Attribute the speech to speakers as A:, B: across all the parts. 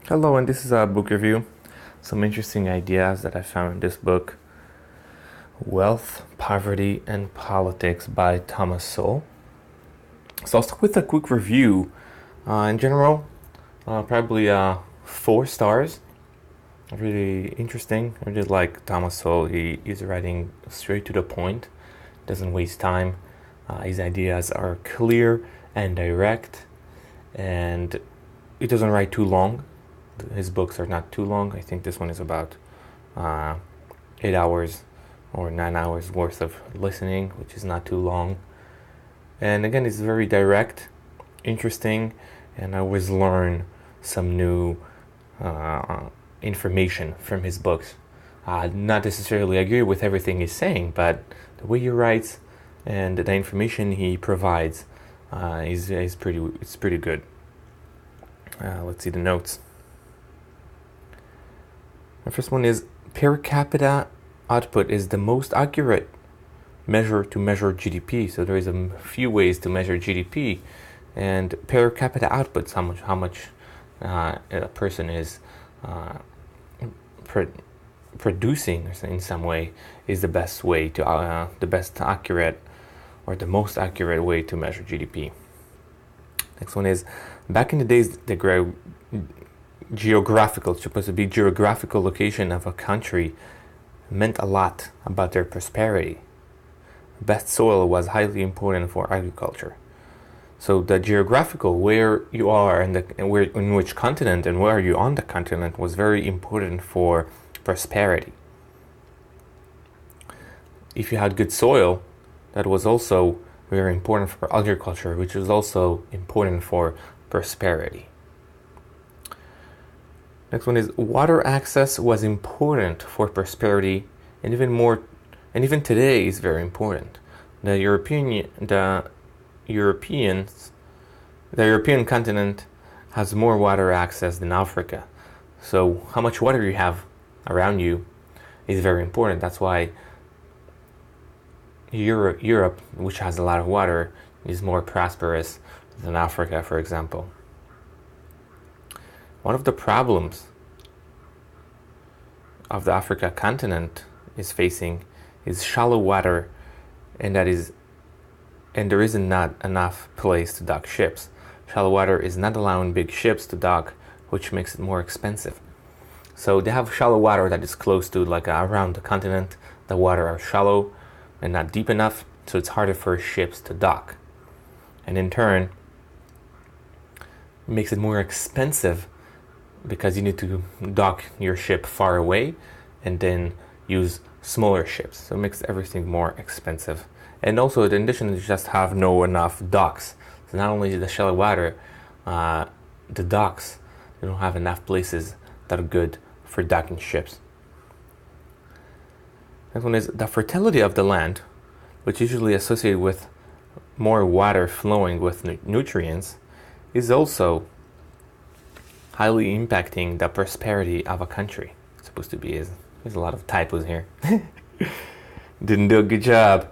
A: Hello, and this is a book review. Some interesting ideas that I found in this book, Wealth, Poverty, and Politics by Thomas Sowell. So I'll start with a quick review. In general, probably 4 stars. Really interesting. I really like Thomas Sowell. He is writing straight to the point, doesn't waste time. His ideas are clear and direct, and it doesn't write too long. His books are not too long. I think this one is about 8 hours or 9 hours worth of listening, which is not too long. And again, it's very direct, interesting, and I always learn some new information from his books. Not necessarily agree with everything he's saying, but the way he writes and the information he provides is pretty good. Let's see the notes. The first one is per capita output is the most accurate measure to measure GDP. So there is a few ways to measure GDP, and per capita outputs, how much a person is producing in some way, is the best way to the best accurate or the most accurate way to measure GDP. Next one is back in the days the geographical, it's supposed to be geographical location of a country meant a lot about their prosperity. Best soil was highly important for agriculture. So the geographical, where you are and in which continent and where you on the continent, was very important for prosperity. If you had good soil, that was also very important for agriculture, which was also important for prosperity. Next one is water access was important for prosperity, and even today is very important. The European continent has more water access than Africa. So how much water you have around you is very important. That's why Europe, which has a lot of water, is more prosperous than Africa, for example. One of the problems of the Africa continent is facing is shallow water, and there isn't not enough place to dock ships. Shallow water is not allowing big ships to dock, which makes it more expensive. So they have shallow water that is close to around the continent. The water are shallow and not deep enough, so it's harder for ships to dock. And in turn, it makes it more expensive because you need to dock your ship far away and then use smaller ships. So it makes everything more expensive. And also, in addition, you just have no enough docks. So not only the shallow water, the docks, you don't have enough places that are good for docking ships. Next one is the fertility of the land, which is usually associated with more water flowing with nutrients, is also highly impacting the prosperity of a country. It's supposed to be. There's a lot of typos here. Didn't do a good job.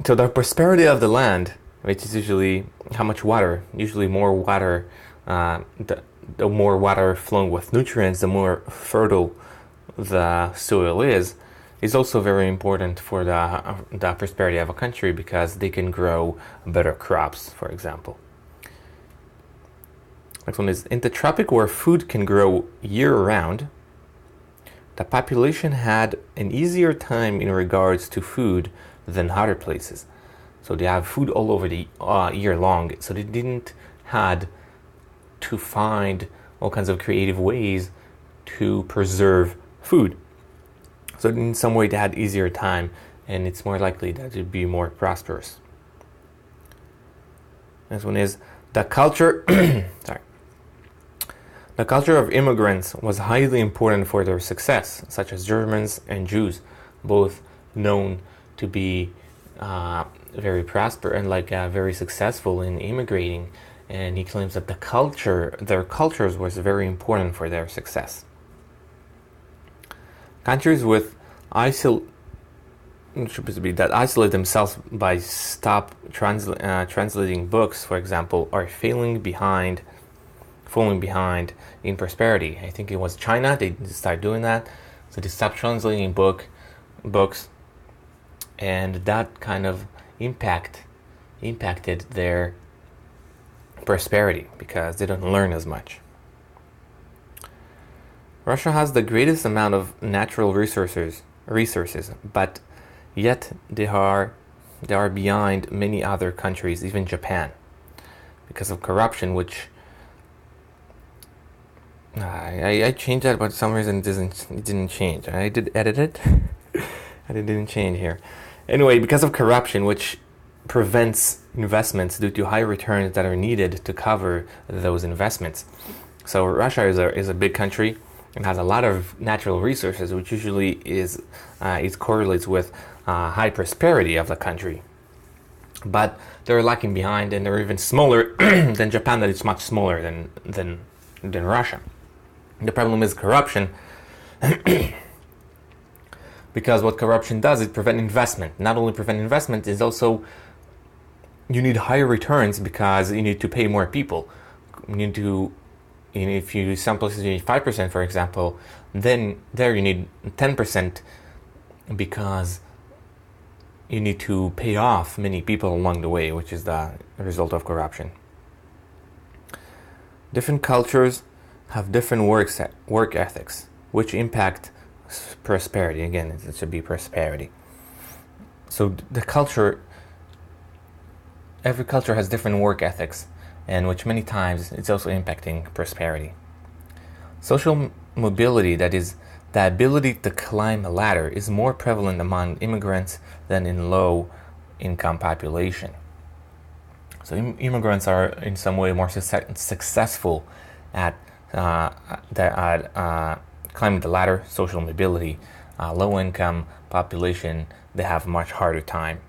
A: So the prosperity of the land, which is usually how much water, usually more water, the more water flowing with nutrients, the more fertile the soil is also very important for the prosperity of a country, because they can grow better crops, for example. Next one is in the tropic, where food can grow year-round, the population had an easier time in regards to food than other places. So they have food all over the year long, so they didn't had to find all kinds of creative ways to preserve food. So in some way they had easier time, and it's more likely that it'd be more prosperous. Next one is the culture. Sorry. The culture of immigrants was highly important for their success, such as Germans and Jews, both known to be very prosperous and very successful in immigrating. And he claims that their cultures was very important for their success. Countries with isolate themselves by stop translating books, for example, are falling behind falling behind in prosperity. I think it was China. They started doing that, so they stopped translating books, and that kind of impacted their prosperity because they don't learn as much. Russia has the greatest amount of natural resources, but yet they are behind many other countries, even Japan, because of corruption, which I changed that, but for some reason it didn't change. I did edit it, and it didn't change here. Anyway, because of corruption, which prevents investments due to high returns that are needed to cover those investments. So Russia is a big country and has a lot of natural resources, which usually it correlates with high prosperity of the country. But they're lacking behind, and they're even smaller than Japan, that is much smaller than Russia. The problem is corruption, because what corruption does is prevent investment. Not only prevent investment, is also you need higher returns because you need to pay more people. You need to, if you some places you need 5%, for example, then there you need 10% because you need to pay off many people along the way, which is the result of corruption. Different cultures have different work ethics, which impact prosperity. Again, it should be prosperity. So every culture has different work ethics, and which many times it's also impacting prosperity. Social mobility, that is the ability to climb a ladder, is more prevalent among immigrants than in low-income population. So immigrants are in some way more successful at climbing the ladder, social mobility. Low-income population, they have much harder time.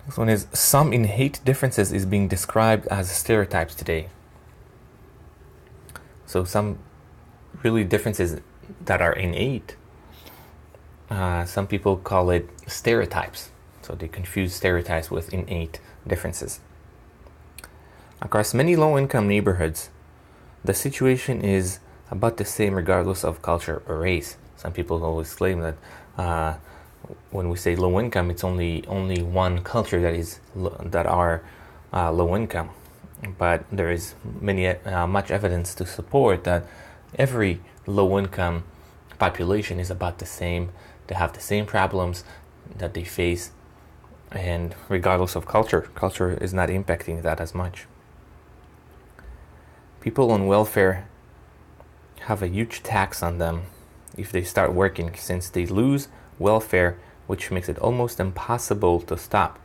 A: Next one is, some innate differences is being described as stereotypes today. So some really differences that are innate, some people call it stereotypes. So they confuse stereotypes with innate differences. Across many low-income neighborhoods, the situation is about the same regardless of culture or race. Some people always claim that when we say low income, it's only one culture that are low income, but there is much evidence to support that every low income population is about the same. They have the same problems that they face, and regardless of culture is not impacting that as much. People on welfare have a huge tax on them if they start working, since they lose welfare, which makes it almost impossible to stop.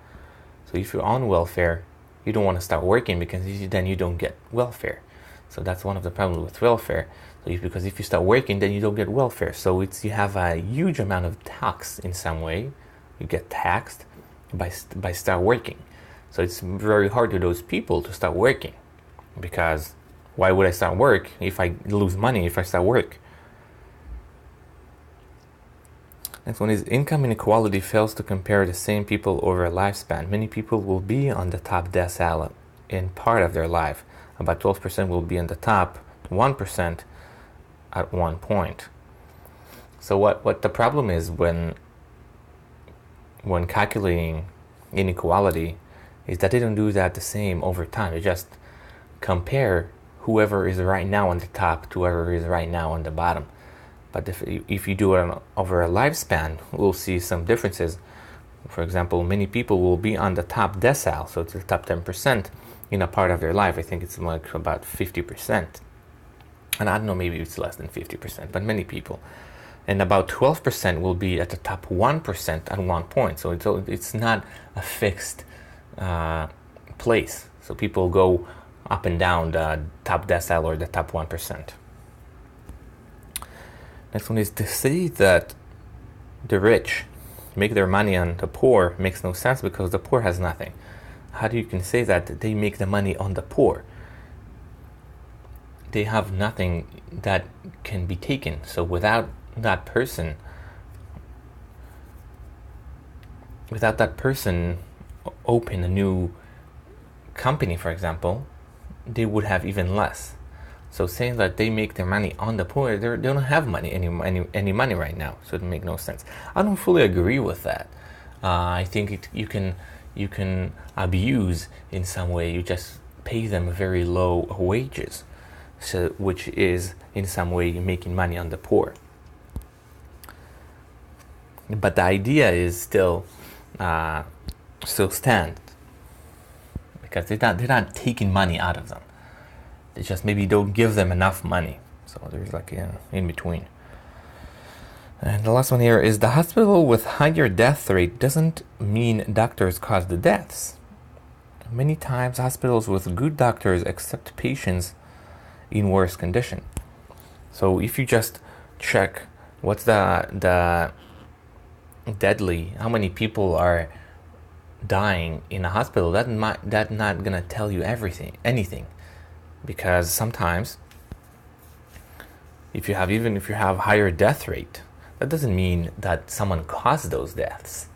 A: So if you're on welfare, you don't want to start working because then you don't get welfare. So that's one of the problems with welfare. So because if you start working, then you don't get welfare. So you have a huge amount of tax in some way. You get taxed by start working. So it's very hard to those people to start working, because why would I start work if I lose money if I start work? Next one is, income inequality fails to compare the same people over a lifespan. Many people will be on the top decile in part of their life. About 12% will be in the top 1% at one point. So what the problem is when calculating inequality is that they don't do that the same over time. They just compare whoever is right now on the top to whoever is right now on the bottom. But if you do it over a lifespan, we'll see some differences. For example, many people will be on the top decile, so it's the top 10% in a part of their life. I think it's like about 50%. And I don't know, maybe it's less than 50%, but many people. And about 12% will be at the top 1% at one point. So it's not a fixed place. So people go up and down the top decile or the top 1%. Next one is, to say that the rich make their money on the poor makes no sense, because the poor has nothing. How do you can say that they make the money on the poor? They have nothing that can be taken. So without that person open a new company, for example, they would have even less. So saying that they make their money on the poor, they don't have any money right now, so it makes no sense. I don't fully agree with that. I think you can abuse in some way. You just pay them very low wages, so which is in some way making money on the poor. But the idea is still stand, because they're not taking money out of them. They just maybe don't give them enough money. So there's like in between. And the last one here is, the hospital with higher death rate doesn't mean doctors cause the deaths. Many times hospitals with good doctors accept patients in worse condition. So if you just check what's the deadly, how many people are dying in a hospital, that's not gonna tell you anything. Because sometimes if you have higher death rate, that doesn't mean that someone caused those deaths.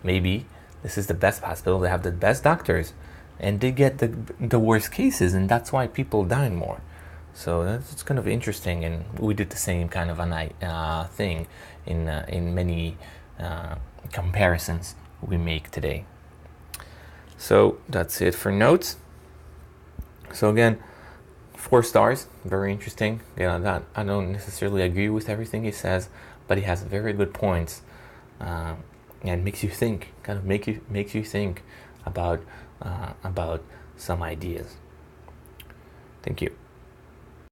A: Maybe this is the best hospital, they have the best doctors, and they get the worst cases, and that's why people die more. So that's kind of interesting, and we did the same kind of thing in many comparisons we make today. So that's it for notes. So again, 4 stars, very interesting. That I don't necessarily agree with everything he says, but he has very good points, and makes you think. Kind of makes you think about some ideas. Thank you.